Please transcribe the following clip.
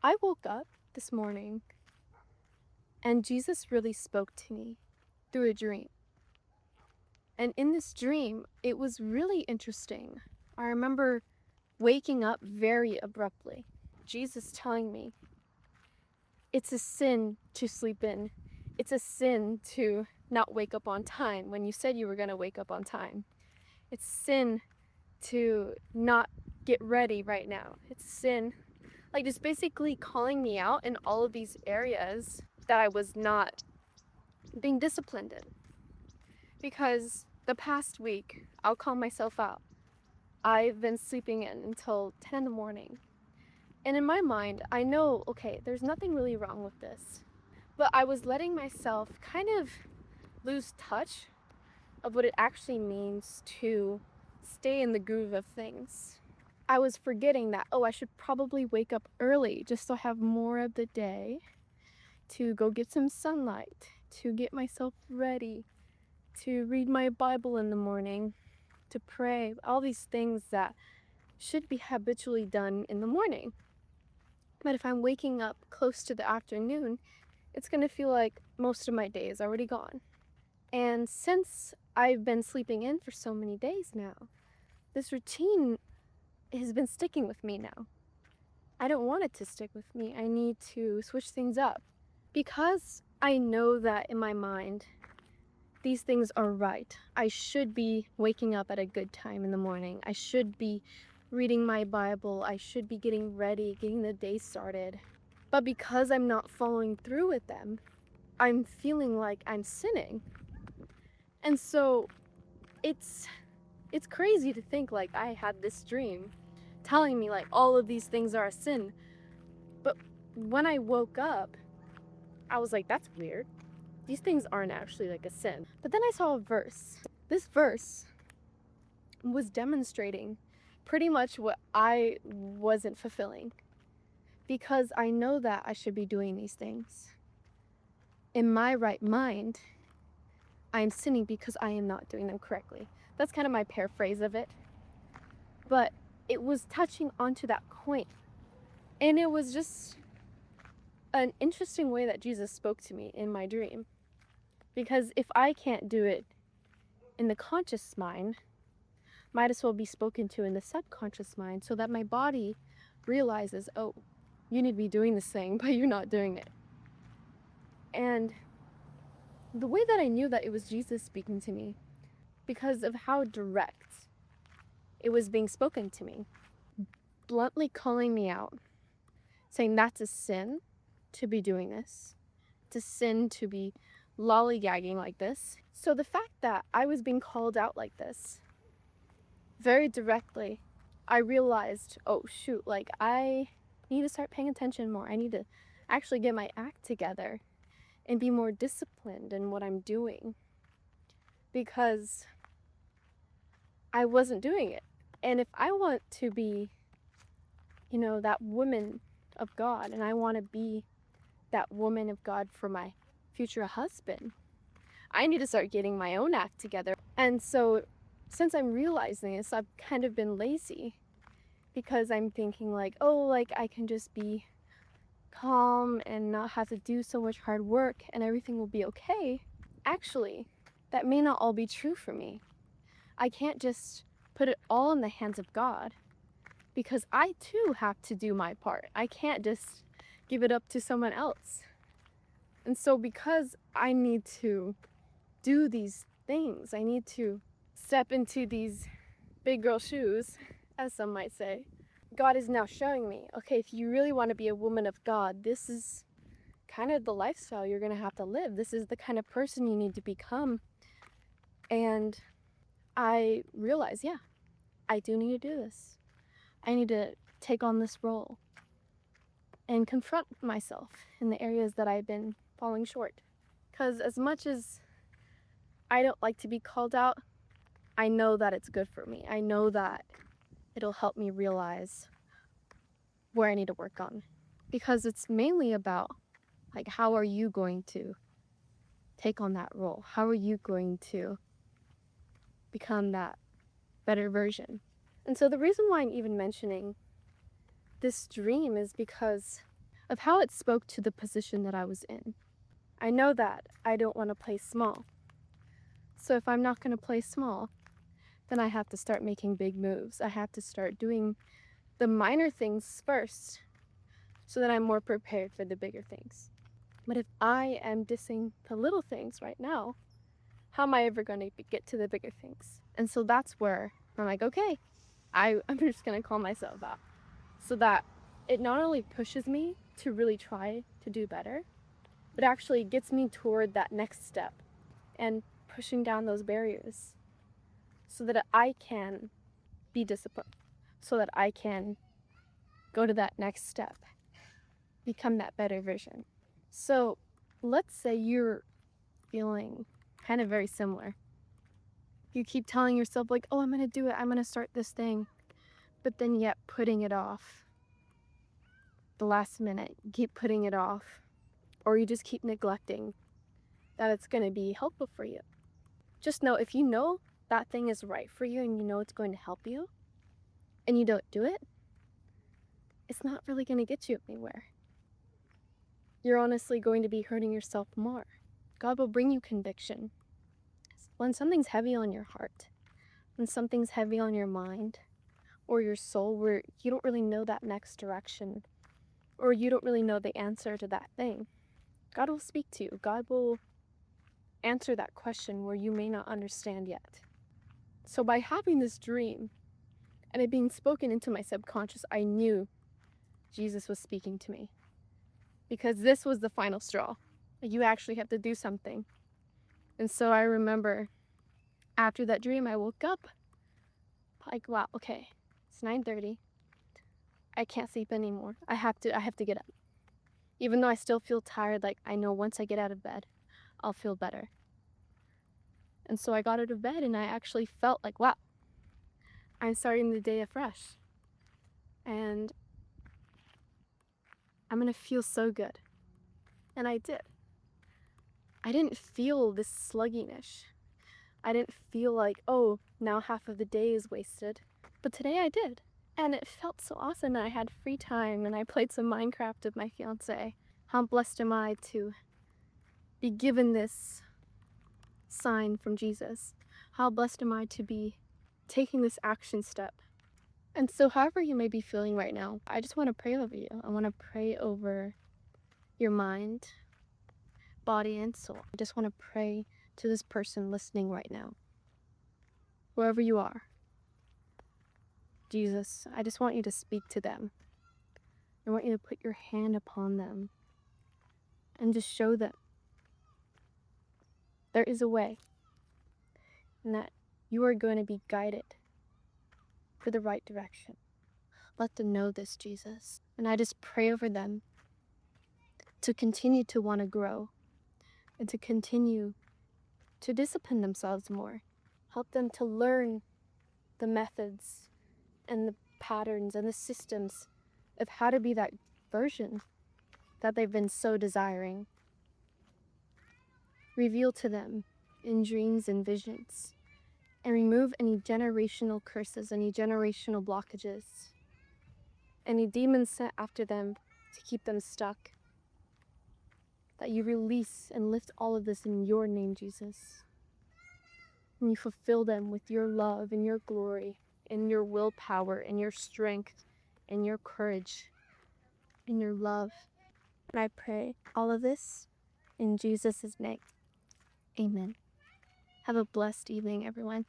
I woke up this morning and Jesus really spoke to me through a dream. And in this dream, it was really interesting. I remember waking up very abruptly. Jesus telling me, it's a sin to sleep in. It's a sin to not wake up on time when you said you were going to wake up on time. It's sin to not get ready right now. It's sin. Like, just basically calling me out in all of these areas that I was not being disciplined in. Because the past week, I'll call myself out. I've been sleeping in until 10 in the morning. And in my mind, I know, okay, there's nothing really wrong with this. But I was letting myself kind of lose touch of what it actually means to stay in the groove of things. I was forgetting that, I should probably wake up early just so I have more of the day to go get some sunlight, to get myself ready, to read my Bible in the morning, to pray, all these things that should be habitually done in the morning. But if I'm waking up close to the afternoon, it's going to feel like most of my day is already gone. And since I've been sleeping in for so many days now, this routine has been sticking with me now. I don't want it to stick with me. I need to switch things up. Because I know that in my mind, these things are right. I should be waking up at a good time in the morning. I should be reading my Bible. I should be getting ready, getting the day started. But because I'm not following through with them, I'm feeling like I'm sinning. And so it's crazy to think like I had this dream telling me like all of these things are a sin. But when I woke up, I was like, that's weird. These things aren't actually like a sin. But then I saw a verse. This verse was demonstrating pretty much what I wasn't fulfilling, because I know that I should be doing these things. In my right mind, I am sinning because I am not doing them correctly. That's kind of my paraphrase of it. But it was touching onto that point. And it was just an interesting way that Jesus spoke to me in my dream. Because if I can't do it in the conscious mind, might as well be spoken to in the subconscious mind, so that my body realizes, you need to be doing this thing, but you're not doing it. And the way that I knew that it was Jesus speaking to me, because of how direct it was being spoken to me, bluntly calling me out, saying that's a sin to be doing this. It's a sin to be lollygagging like this. So the fact that I was being called out like this, very directly, I realized, like I need to start paying attention more. I need to actually get my act together and be more disciplined in what I'm doing, because I wasn't doing it. And if I want to be, that woman of God, and I want to be that woman of God for my future husband, I need to start getting my own act together. And so since I'm realizing this, I've kind of been lazy, because I'm thinking like, I can just be calm and not have to do so much hard work and everything will be okay. Actually, that may not all be true for me. I can't just put it all in the hands of God, because I too have to do my part. I can't just give it up to someone else. And so because I need to do these things, I need to step into these big girl shoes, as some might say, God is now showing me, okay, if you really want to be a woman of God, this is kind of the lifestyle you're going to have to live. This is the kind of person you need to become. And I realize, I do need to do this. I need to take on this role and confront myself in the areas that I've been falling short. Because as much as I don't like to be called out, I know that it's good for me. I know that it'll help me realize where I need to work on. Because it's mainly about, like, how are you going to take on that role? How are you going to become that better version? And so the reason why I'm even mentioning this dream is because of how it spoke to the position that I was in. I know that I don't want to play small. So if I'm not going to play small, then I have to start making big moves. I have to start doing the minor things first so that I'm more prepared for the bigger things. But if I am dissing the little things right now, how am I ever going to get to the bigger things? And so that's where I'm like, okay, I'm just going to call myself out so that it not only pushes me to really try to do better, but actually gets me toward that next step and pushing down those barriers so that I can be disciplined, so that I can go to that next step, become that better version. So let's say you're feeling kind of very similar. You keep telling yourself like, oh, I'm going to do it. I'm going to start this thing. But then yet putting it off the last minute. You keep putting it off. Or you just keep neglecting that it's going to be helpful for you. Just know if you know that thing is right for you and you know it's going to help you and you don't do it, it's not really going to get you anywhere. You're honestly going to be hurting yourself more. God will bring you conviction. When something's heavy on your heart, when something's heavy on your mind or your soul where you don't really know that next direction or you don't really know the answer to that thing, God will speak to you. God will answer that question where you may not understand yet. So by having this dream and it being spoken into my subconscious, I knew Jesus was speaking to me because this was the final straw. You actually have to do something. And so I remember after that dream, I woke up like, wow, okay, it's 9:30. I can't sleep anymore. I have to get up. Even though I still feel tired, like I know once I get out of bed, I'll feel better. And so I got out of bed and I actually felt like, wow, I'm starting the day afresh. And I'm going to feel so good. And I did. I didn't feel this sluggishness. I didn't feel like, oh, now half of the day is wasted. But today I did. And it felt so awesome. And I had free time and I played some Minecraft with my fiance. How blessed am I to be given this sign from Jesus? How blessed am I to be taking this action step? And so, however you may be feeling right now, I just want to pray over you. I want to pray over your mind, body, and soul. I just want to pray to this person listening right now. Wherever you are, Jesus, I just want you to speak to them. I want you to put your hand upon them and just show them there is a way and that you are going to be guided for the right direction. Let them know this, Jesus. And I just pray over them to continue to want to grow and to continue to discipline themselves more. Help them to learn the methods and the patterns and the systems of how to be that version that they've been so desiring. Reveal to them in dreams and visions, and remove any generational curses, any generational blockages, any demons sent after them to keep them stuck. That you release and lift all of this in your name, Jesus. And you fulfill them with your love and your glory and your willpower and your strength and your courage and your love. And I pray all of this in Jesus' name. Amen. Have a blessed evening, everyone.